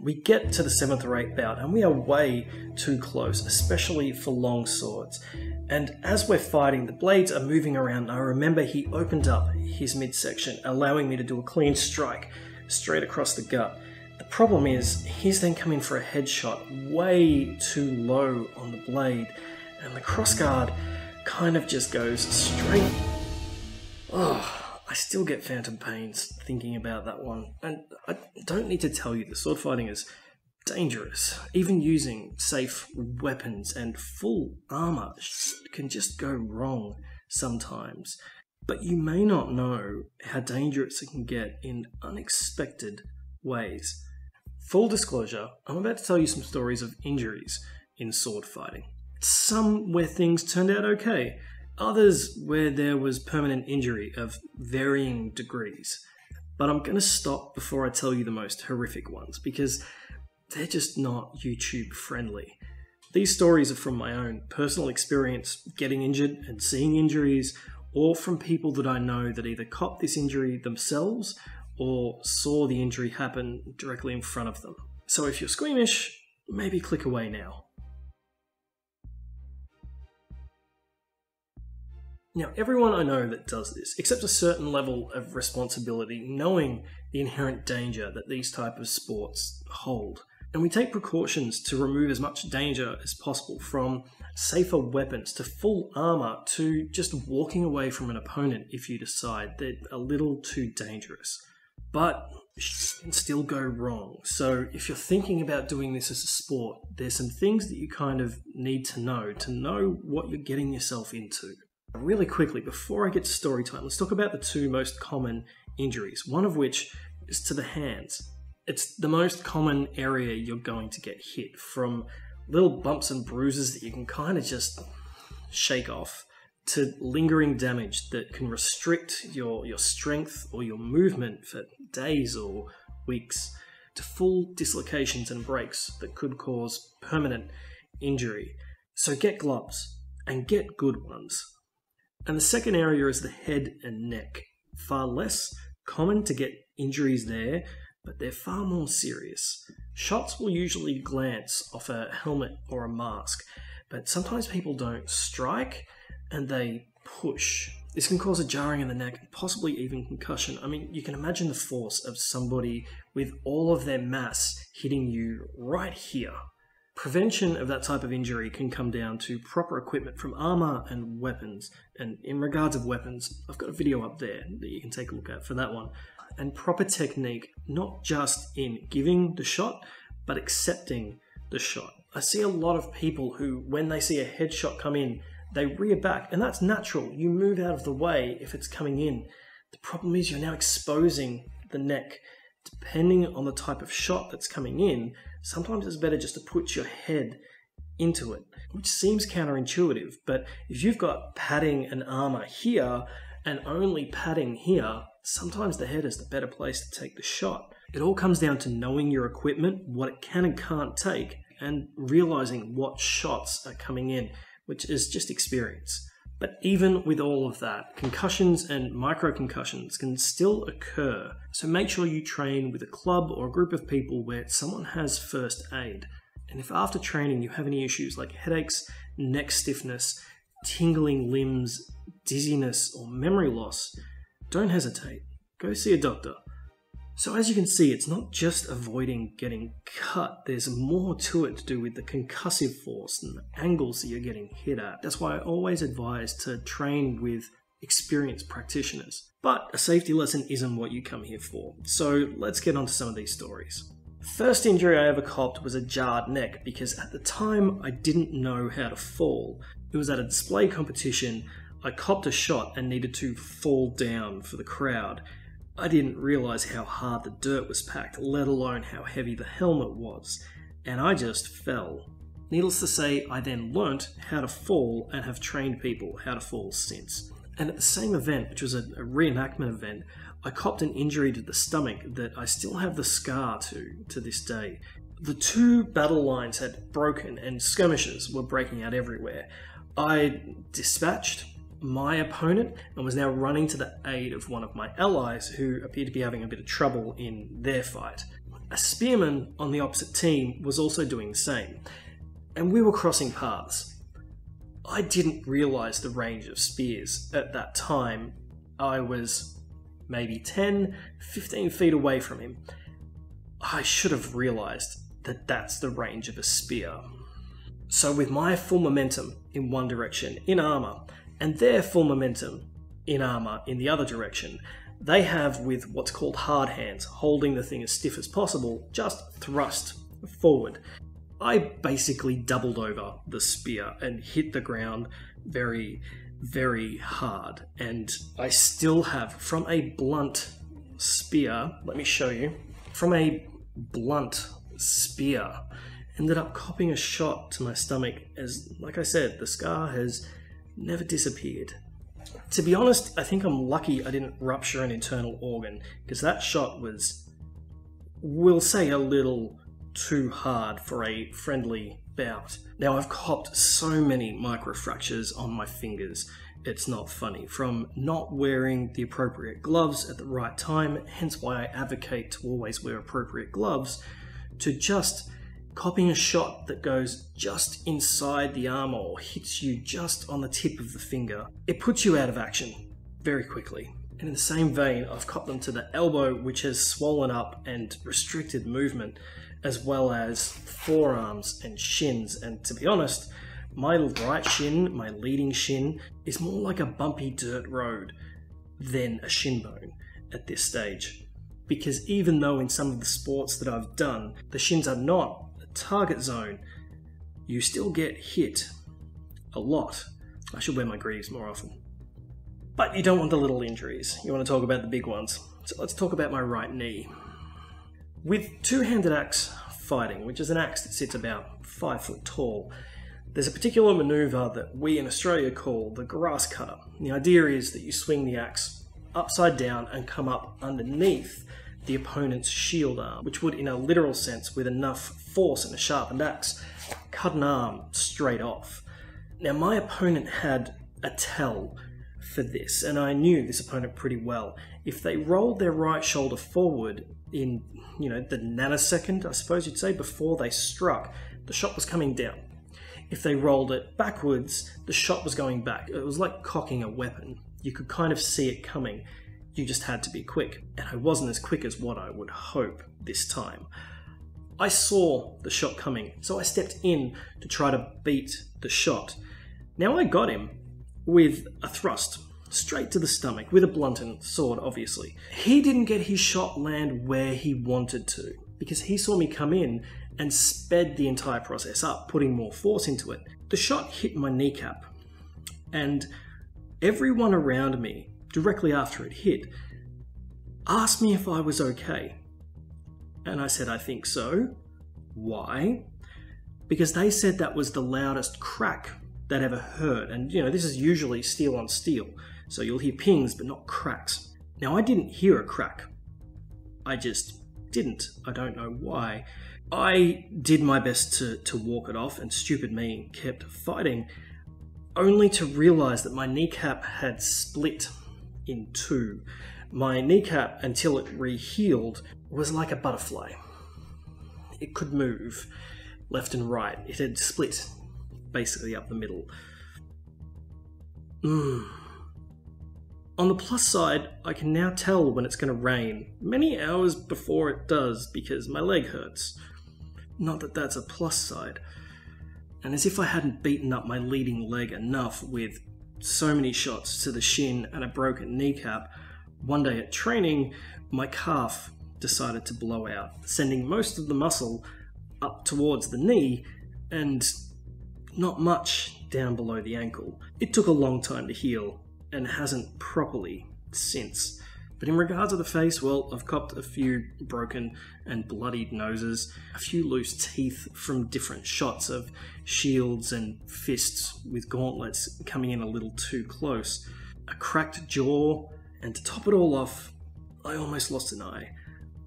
We get to the 7th or 8th bout and we are way too close, especially for long swords. And as we're fighting, the blades are moving around. I remember he opened up his midsection, allowing me to do a clean strike straight across the gut. The problem is, he's then coming for a headshot way too low on the blade, and the crossguard kind of just goes straight. Oh, I still get phantom pains thinking about that one. And I don't need to tell you, the sword fighting is dangerous. Even using safe weapons and full armor can just go wrong sometimes. But you may not know how dangerous it can get in unexpected ways. Full disclosure, I'm about to tell you some stories of injuries in sword fighting. Some where things turned out okay, others where there was permanent injury of varying degrees. But I'm going to stop before I tell you the most horrific ones, because they're just not YouTube friendly. These stories are from my own personal experience getting injured and seeing injuries, or from people that I know that either copped this injury themselves or saw the injury happen directly in front of them. So if you're squeamish, maybe click away now. Now, everyone I know that does this accepts a certain level of responsibility, knowing the inherent danger that these type of sports hold. And we take precautions to remove as much danger as possible, from safer weapons to full armor to just walking away from an opponent if you decide they're a little too dangerous. But shit can still go wrong. So if you're thinking about doing this as a sport, there's some things that you kind of need to know what you're getting yourself into. Really quickly, before I get to story time, let's talk about the two most common injuries, one of which is to the hands. It's the most common area you're going to get hit, from little bumps and bruises that you can kind of just shake off, to lingering damage that can restrict your strength or your movement for days or weeks, to full dislocations and breaks that could cause permanent injury. So get gloves, and get good ones. And the second area is the head and neck. Far less common to get injuries there, but they're far more serious. Shots will usually glance off a helmet or a mask, but sometimes people don't strike and they push. This can cause a jarring in the neck and possibly even concussion. I mean, you can imagine the force of somebody with all of their mass hitting you right here. Prevention of that type of injury can come down to proper equipment from armor and weapons. And in regards of weapons, I've got a video up there that you can take a look at for that one. And proper technique, not just in giving the shot, but accepting the shot. I see a lot of people who, when they see a headshot come in, they rear back, and that's natural. You move out of the way if it's coming in. The problem is you're now exposing the neck. Depending on the type of shot that's coming in, sometimes it's better just to put your head into it, which seems counterintuitive, but if you've got padding and armor here and only padding here, sometimes the head is the better place to take the shot. It all comes down to knowing your equipment, what it can and can't take, and realizing what shots are coming in, which is just experience. But even with all of that, concussions and micro-concussions can still occur, so make sure you train with a club or a group of people where someone has first aid. And if after training you have any issues like headaches, neck stiffness, tingling limbs, dizziness, or memory loss, don't hesitate. Go see a doctor. So as you can see, it's not just avoiding getting cut. There's more to it to do with the concussive force and the angles that you're getting hit at. That's why I always advise to train with experienced practitioners. But a safety lesson isn't what you come here for. So let's get on to some of these stories. The first injury I ever copped was a jarred neck, because at the time I didn't know how to fall. It was at a display competition. I copped a shot and needed to fall down for the crowd. I didn't realise how hard the dirt was packed, let alone how heavy the helmet was, and I just fell. Needless to say, I then learnt how to fall and have trained people how to fall since. And at the same event, which was a reenactment event, I copped an injury to the stomach that I still have the scar to this day. The two battle lines had broken and skirmishes were breaking out everywhere. I dispatched my opponent and was now running to the aid of one of my allies who appeared to be having a bit of trouble in their fight. A spearman on the opposite team was also doing the same, and we were crossing paths. I didn't realise the range of spears at that time. I was maybe 10, 15 feet away from him. I should have realised that that's the range of a spear. So with my full momentum in one direction in armour, and their full momentum in armour in the other direction, they have, with what's called hard hands, holding the thing as stiff as possible, just thrust forward. I basically doubled over the spear and hit the ground very, very hard. And I still have, from a blunt spear, let me show you, from a blunt spear, ended up copping a shot to my stomach as, like I said, the scar has never disappeared. To be honest, I think I'm lucky I didn't rupture an internal organ, because that shot was, we'll say, a little too hard for a friendly bout. Now, I've copped so many microfractures on my fingers, it's not funny. From not wearing the appropriate gloves at the right time, hence why I advocate to always wear appropriate gloves, to just copping a shot that goes just inside the arm or hits you just on the tip of the finger. It puts you out of action very quickly. And in the same vein, I've copped them to the elbow, which has swollen up and restricted movement, as well as forearms and shins. And to be honest, my right shin, my leading shin, is more like a bumpy dirt road than a shin bone at this stage. Because even though in some of the sports that I've done, the shins are not target zone, you still get hit a lot. I should wear my greaves more often. But you don't want the little injuries, you want to talk about the big ones. So let's talk about my right knee. With two-handed axe fighting, which is an axe that sits about 5 foot tall, there's a particular manoeuvre that we in Australia call the grass cutter. The idea is that you swing the axe upside down and come up underneath the opponent's shield arm, which would, in a literal sense, with enough force and a sharpened axe, cut an arm straight off. Now, my opponent had a tell for this, and I knew this opponent pretty well. If they rolled their right shoulder forward in, the nanosecond, I suppose you'd say, before they struck, the shot was coming down. If they rolled it backwards, the shot was going back. It was like cocking a weapon. You could kind of see it coming. You just had to be quick, and I wasn't as quick as what I would hope this time. I saw the shot coming, so I stepped in to try to beat the shot. Now I got him with a thrust, straight to the stomach, with a blunted sword, obviously. He didn't get his shot land where he wanted to, because he saw me come in and sped the entire process up, putting more force into it. The shot hit my kneecap, and everyone around me, directly after it hit, asked me if I was okay. And I said, I think so. Why? Because they said that was the loudest crack they'd ever heard. And, this is usually steel on steel, so you'll hear pings, but not cracks. Now, I didn't hear a crack. I just didn't. I don't know why. I did my best to walk it off, and stupid me kept fighting, only to realise that my kneecap had split in two. My kneecap, until it rehealed, was like a butterfly. It could move left and right. It had split basically up the middle. On the plus side, I can now tell when it's going to rain many hours before it does, because my leg hurts. Not that that's a plus side. And as if I hadn't beaten up my leading leg enough with so many shots to the shin and a broken kneecap, one day at training, my calf decided to blow out, sending most of the muscle up towards the knee and not much down below the ankle. It took a long time to heal and hasn't properly since. But in regards to the face, well, I've copped a few broken and bloodied noses, a few loose teeth from different shots of shields and fists with gauntlets coming in a little too close, a cracked jaw, and to top it all off, I almost lost an eye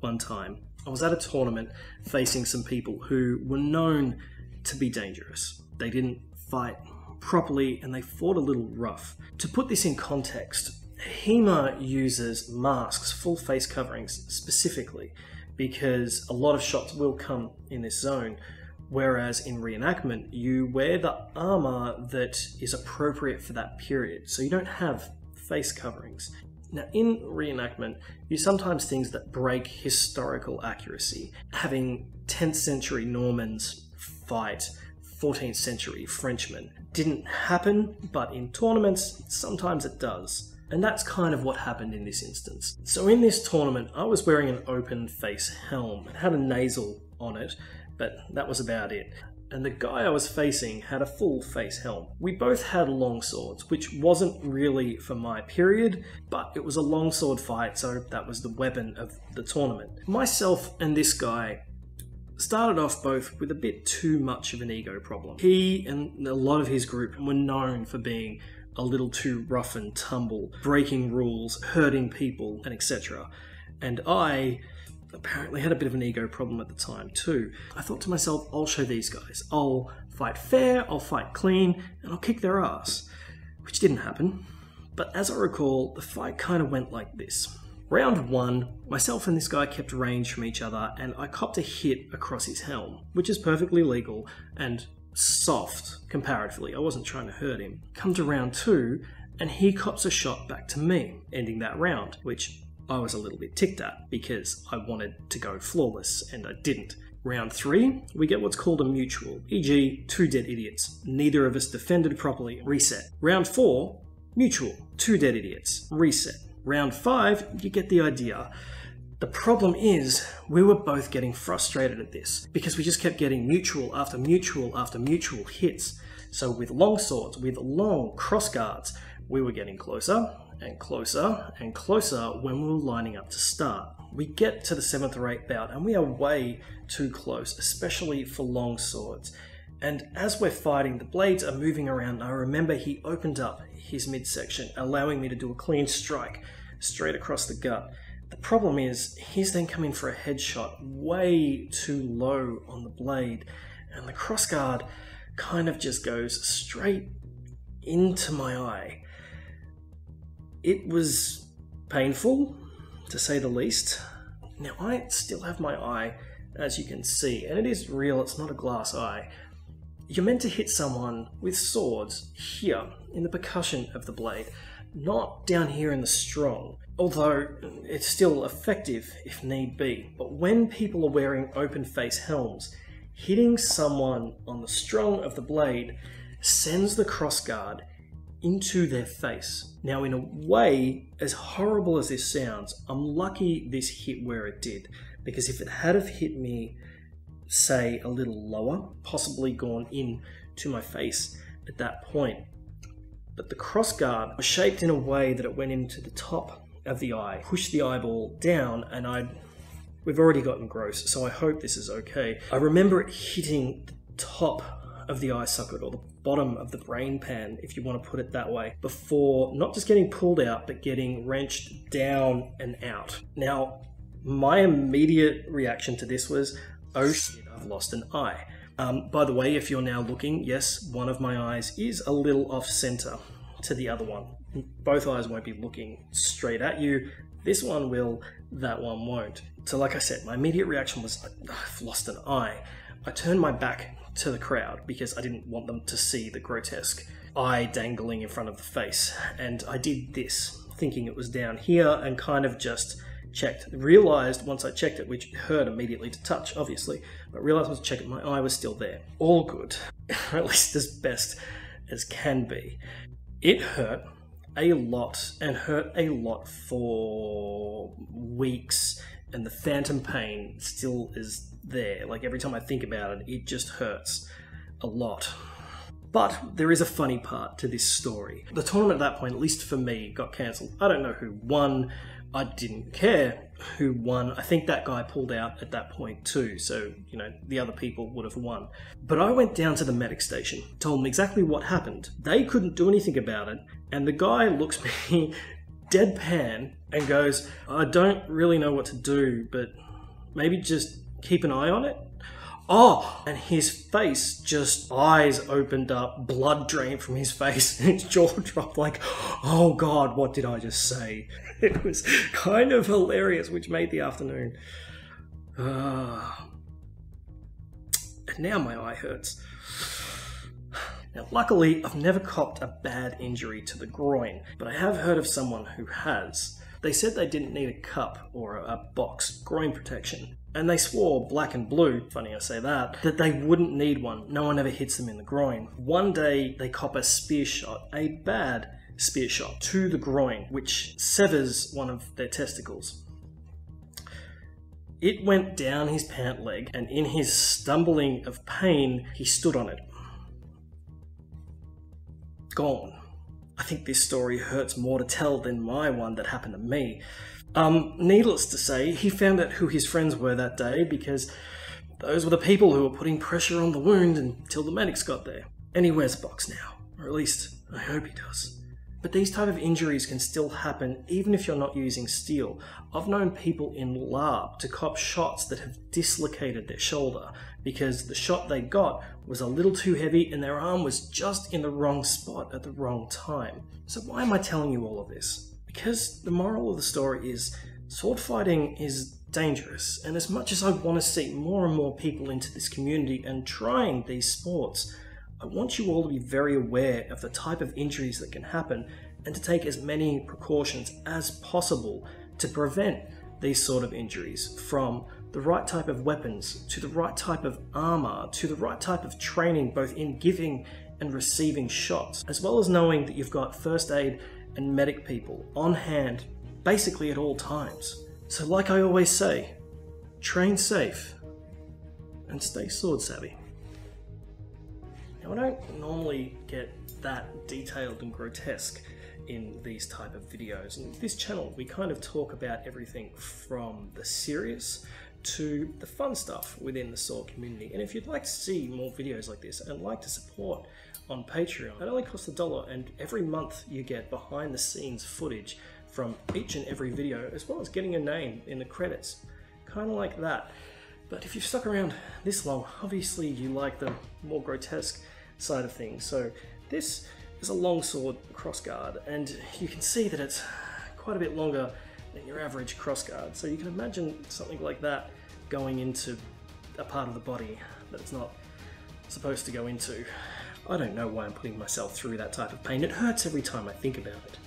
one time. I was at a tournament facing some people who were known to be dangerous. They didn't fight properly and they fought a little rough. To put this in context, HEMA uses masks, full face coverings specifically, because a lot of shots will come in this zone. Whereas in reenactment, you wear the armor that is appropriate for that period, so you don't have face coverings. Now, in reenactment, you sometimes things that break historical accuracy. Having 10th century Normans fight 14th century Frenchmen didn't happen, but in tournaments, sometimes it does. And that's kind of what happened in this instance. So in this tournament, I was wearing an open face helm. It had a nasal on it, but that was about it. And the guy I was facing had a full face helm. We both had long swords, which wasn't really for my period, but it was a longsword fight, so that was the weapon of the tournament. Myself and this guy started off both with a bit too much of an ego problem. He and a lot of his group were known for being a little too rough and tumble, breaking rules, hurting people, and etc. And I apparently had a bit of an ego problem at the time too. I thought to myself, I'll show these guys. I'll fight fair, I'll fight clean, and I'll kick their ass. Which didn't happen. But as I recall, the fight kind of went like this. Round 1, myself and this guy kept range from each other, and I copped a hit across his helm, which is perfectly legal and soft comparatively. I wasn't trying to hurt him. Come to round 2, and he cops a shot back to me, ending that round, which I was a little bit ticked at because I wanted to go flawless and I didn't. Round 3, we get what's called a mutual, e.g. 2 dead idiots. Neither of us defended properly, reset. Round 4, mutual, 2 dead idiots, reset. Round 5, you get the idea. The problem is, we were both getting frustrated at this because we just kept getting mutual after mutual after mutual hits. So with long swords, with long cross guards, we were getting closer and closer and closer when we were lining up to start. We get to the 7th or 8th bout and we are way too close, especially for long swords. And as we're fighting, the blades are moving around. I remember he opened up his midsection, allowing me to do a clean strike straight across the gut. The problem is, he's then coming for a headshot way too low on the blade, and the crossguard kind of just goes straight into my eye. It was painful, to say the least. Now, I still have my eye, as you can see, and it is real, it's not a glass eye. You're meant to hit someone with swords here, in the percussion of the blade, not down here in the strong, although it's still effective if need be. But when people are wearing open face helms, hitting someone on the strong of the blade sends the crossguard into their face. Now, in a way, as horrible as this sounds, I'm lucky this hit where it did, because if it had have hit me, say, a little lower, possibly gone in to my face at that point. But the crossguard was shaped in a way that it went into the top of the eye, pushed the eyeball down, and we've already gotten gross, so I hope this is okay. I remember it hitting the top of the eye socket, or the bottom of the brain pan, if you want to put it that way, before not just getting pulled out, but getting wrenched down and out. Now, my immediate reaction to this was, oh shit, I've lost an eye. By the way, if you're now looking, yes, one of my eyes is a little off center to the other one. Both eyes won't be looking straight at you. This one will, that one won't. So like I said, my immediate reaction was, I've lost an eye. I turned my back to the crowd because I didn't want them to see the grotesque eye dangling in front of the face. And I did this, thinking it was down here, and kind of just checked. Realised once I checked it, which hurt immediately to touch, obviously, but realised once I checked it, my eye was still there. All good, at least as best as can be. It hurt a lot, and hurt a lot for weeks, and the phantom pain still is there. Like, every time I think about it, it just hurts a lot. But there is a funny part to this story. The tournament at that point, at least for me, got cancelled. I don't know who won. I didn't care who won. I think that guy pulled out at that point too, so, you know, the other people would have won. But I went down to the medic station, told them exactly what happened. They couldn't do anything about it, and the guy looks me deadpan and goes, I don't really know what to do, but maybe just keep an eye on it. Oh, and his face, just eyes opened up, blood drained from his face, and his jaw dropped like, oh God, what did I just say? It was kind of hilarious, which made the afternoon And now my eye hurts. Now, luckily, I've never copped a bad injury to the groin, but I have heard of someone who has. They said they didn't need a cup or a box groin protection, and they swore black and blue, funny I say that they wouldn't need one. No one ever hits them in the groin. One day, they cop a spear shot, a bad spear shot, to the groin, which severs one of their testicles. It went down his pant leg, and in his stumbling of pain, he stood on it. Gone. I think this story hurts more to tell than my one that happened to me. Needless to say, he found out who his friends were that day because those were the people who were putting pressure on the wound until the medics got there. And he wears a box now, or at least I hope he does. But these type of injuries can still happen even if you're not using steel. I've known people in lab to cop shots that have dislocated their shoulder because the shot they got was a little too heavy and their arm was just in the wrong spot at the wrong time. So why am I telling you all of this? Because the moral of the story is sword fighting is dangerous, and as much as I want to see more and more people into this community and trying these sports, I want you all to be very aware of the type of injuries that can happen and to take as many precautions as possible to prevent these sort of injuries, from the right type of weapons to the right type of armor to the right type of training both in giving and receiving shots, as well as knowing that you've got first aid and medic people on hand basically at all times. So like I always say, train safe and stay sword savvy. Now, I don't normally get that detailed and grotesque in these type of videos. In this channel, we kind of talk about everything from the serious to the fun stuff within the sword community. And if you'd like to see more videos like this and like to support on Patreon, it only costs $1, and every month you get behind the scenes footage from each and every video, as well as getting a name in the credits. Kind of like that. But if you've stuck around this long, obviously you like the more grotesque side of things. So this is a longsword crossguard, and you can see that it's quite a bit longer than your average crossguard. So you can imagine something like that going into a part of the body that it's not supposed to go into. I don't know why I'm putting myself through that type of pain. It hurts every time I think about it.